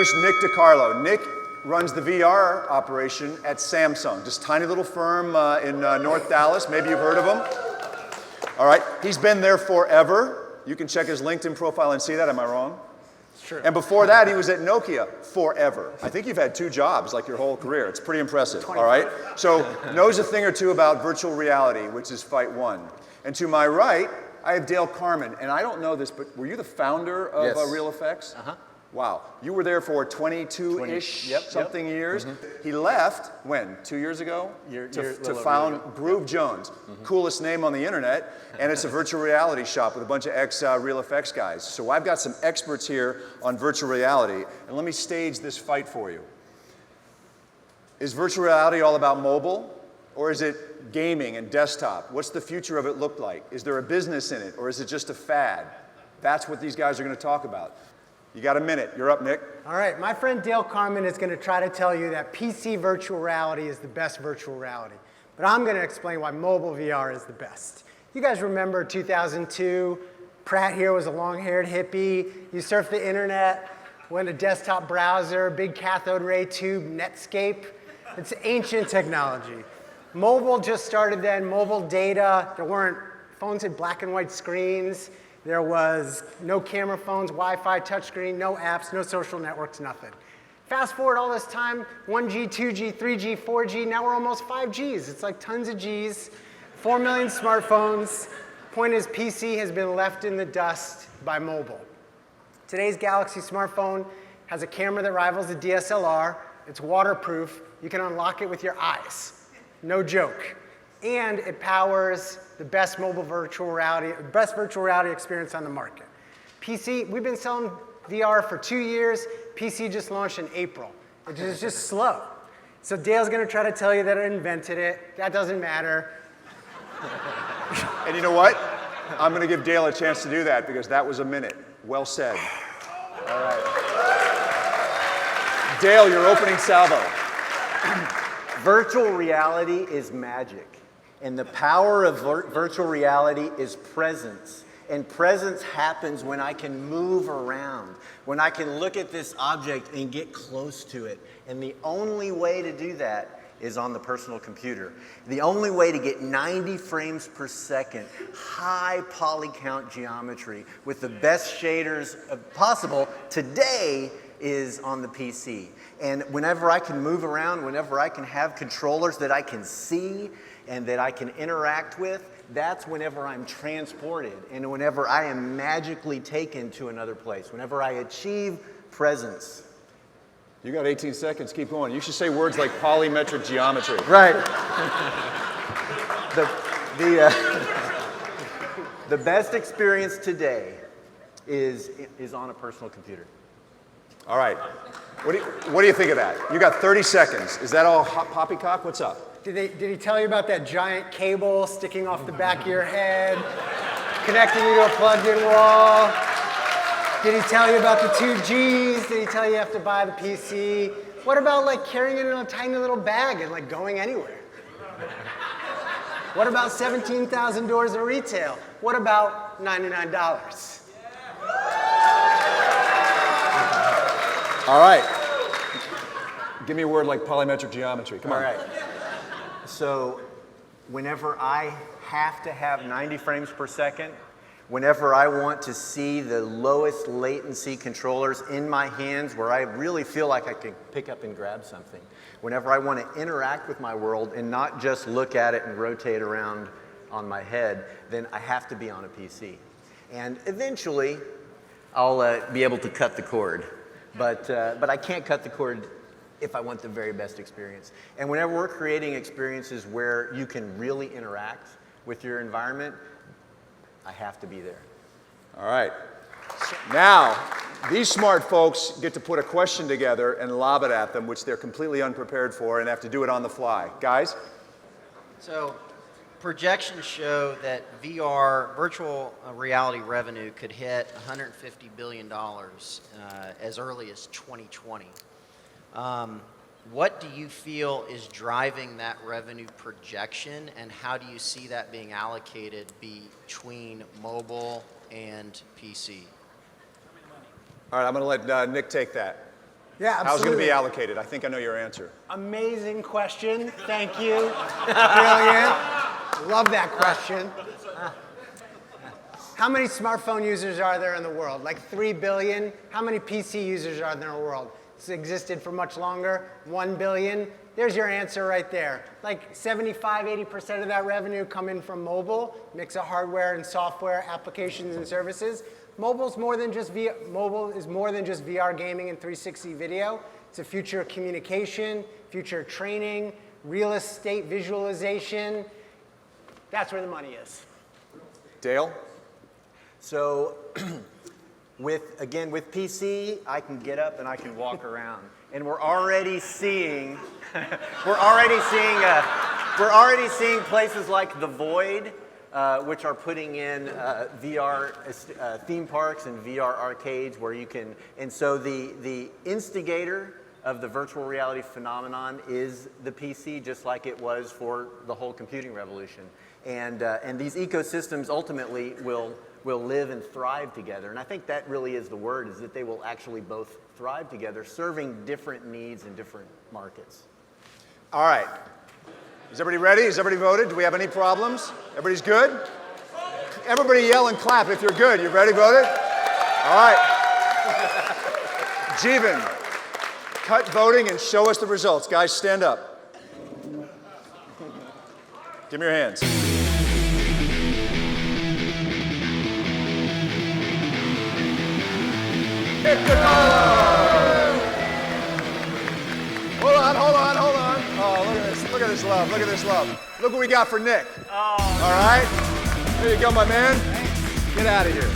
introduce Nick DiCarlo. Nick runs the VR operation at Samsung, just tiny little firm in North Dallas. Maybe you've heard of him. All right, he's been there forever. You can check his LinkedIn profile and see that. Am I wrong? Sure. And before that, he was at Nokia forever. I think you've had 2 jobs, like your whole career. It's pretty impressive, all right? So knows a thing or two about virtual reality, which is Fight 1. And to my right, I have Dale Carmen. And I don't know this, but were you the founder of Real Effects? Uh-huh. Wow. You were there for 22-ish something years. He left, when, 2 years ago? To found Groove Jones. Coolest name on the internet. And it's a virtual reality shop with a bunch of ex-Real Effects guys. So I've got some experts here on virtual reality. And let me stage this fight for you. Is virtual reality all about mobile? Or is it gaming and desktop? What's the future of it look like? Is there a business in it? Or is it just a fad? That's what these guys are going to talk about. You got a minute. You're up, Nick. All right, my friend Dale Carmen is going to try to tell you that PC virtual reality is the best virtual reality. But I'm going to explain why mobile VR is the best. You guys remember 2002? Pratt here was a long-haired hippie. You surfed the internet, went to desktop browser, big cathode ray tube, Netscape. It's ancient technology. Mobile just started then, mobile data. There weren't, phones had black and white screens. There was no camera phones, Wi-Fi, touchscreen, no apps, no social networks, nothing. Fast forward all this time, 1G, 2G, 3G, 4G, now we're almost 5Gs. It's like tons of Gs, 4 million smartphones. Point is, PC has been left in the dust by mobile. Today's Galaxy smartphone has a camera that rivals the DSLR. It's waterproof. You can unlock it with your eyes. No joke. And it powers the best virtual reality experience on the market. PC, we've been selling VR for 2 years. PC just launched in April. It is just slow. So Dale's going to try to tell you that I invented it. That doesn't matter. And you know what? I'm going to give Dale a chance to do that because that was a minute. Well said. All right. Dale, your opening salvo. Virtual reality is magic. And the power of virtual reality is presence. And presence happens when I can move around, when I can look at this object and get close to it. And the only way to do that is on the personal computer. The only way to get 90 frames per second, high poly count geometry with the best shaders possible today is on the PC. And whenever I can move around, whenever I can have controllers that I can see and that I can interact with, that's whenever I'm transported and whenever I am magically taken to another place, whenever I achieve presence. You got 18 seconds. Keep going. You should say words like polymetric geometry. Right. The best experience today is on a personal computer. All right. What do you think of that? You got 30 seconds. Is that all poppycock? What's up? Did he tell you about that giant cable sticking off the back of your head, connecting you to a plugged-in wall? Did he tell you about the 2Gs? Did he tell you have to buy the PC? What about like carrying it in a tiny little bag and like going anywhere? What about 17,000 doors of retail? What about $99? All right. Give me a word like polymetric geometry. Come on. All right. So whenever I have to have 90 frames per second, whenever I want to see the lowest latency controllers in my hands where I really feel like I can pick up and grab something, whenever I want to interact with my world and not just look at it and rotate around on my head, then I have to be on a PC. And eventually, I'll be able to cut the cord. But I can't cut the cord if I want the very best experience. And whenever we're creating experiences where you can really interact with your environment, I have to be there. All right. Now, these smart folks get to put a question together and lob it at them, which they're completely unprepared for and have to do it on the fly. Guys? So, projections show that VR, virtual reality revenue could hit $150 billion as early as 2020. What do you feel is driving that revenue projection, and how do you see that being allocated between mobile and PC? All right, I'm going to let Nick take that. Yeah, How's it going to be absolutely. allocated? I think I know your answer. Amazing question. Thank you. Brilliant. Love that question. How many smartphone users are there in the world? Like 3 billion? How many PC users are there in the world? It's existed for much longer. 1 billion? There's your answer right there. Like 75, 80% of that revenue coming from mobile, mix of hardware and software, applications and services. Mobile is more than just VR gaming and 360 video. It's a future of communication, future of training, real estate visualization. That's where the money is. Dale? So with PC, I can get up and I can walk around. And we're already seeing places like The Void, which are putting in VR theme parks and VR arcades where you can, and so the instigator of the virtual reality phenomenon is the PC, just like it was for the whole computing revolution. And these ecosystems ultimately will live and thrive together. And I think that really is the word, is that they will actually both thrive together, serving different needs in different markets. All right. Is everybody ready? Has everybody voted? Do we have any problems? Everybody's good? Everybody yell and clap if you're good. You ready, voted? All right. Jeevan, cut voting and show us the results. Guys, stand up. Give me your hands. Hold on. Oh, look at this love. Look at this love. Look what we got for Nick. All right. There you go, my man. Get out of here.